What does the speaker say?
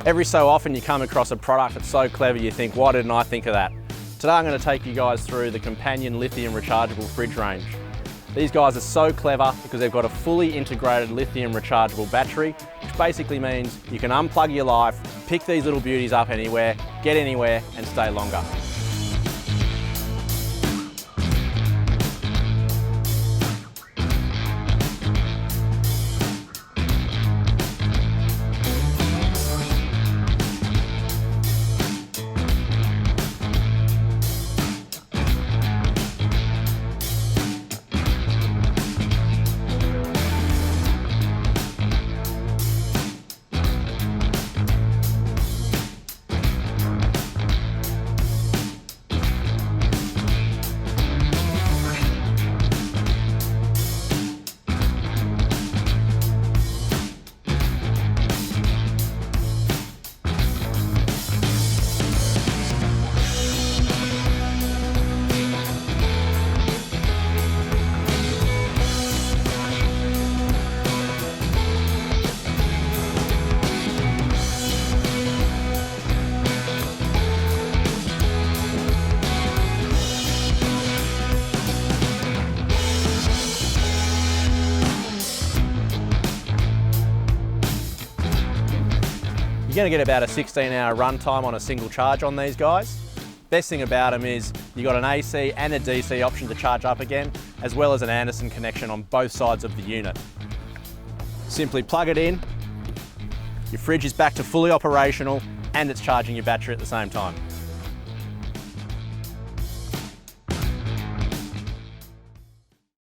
Every so often you come across a product that's so clever you think, why didn't I think of that? Today I'm going to take you guys through the Companion Lithium rechargeable fridge range. These guys are so clever because they've got a fully integrated lithium rechargeable battery, which basically means you can unplug your life, pick these little beauties up anywhere, get anywhere and stay longer. You're going to get about a 16-hour run time on a single charge on these guys. Best thing about them is you've got an AC and a DC option to charge up again, as well as an Anderson connection on both sides of the unit. Simply plug it in, your fridge is back to fully operational and it's charging your battery at the same time.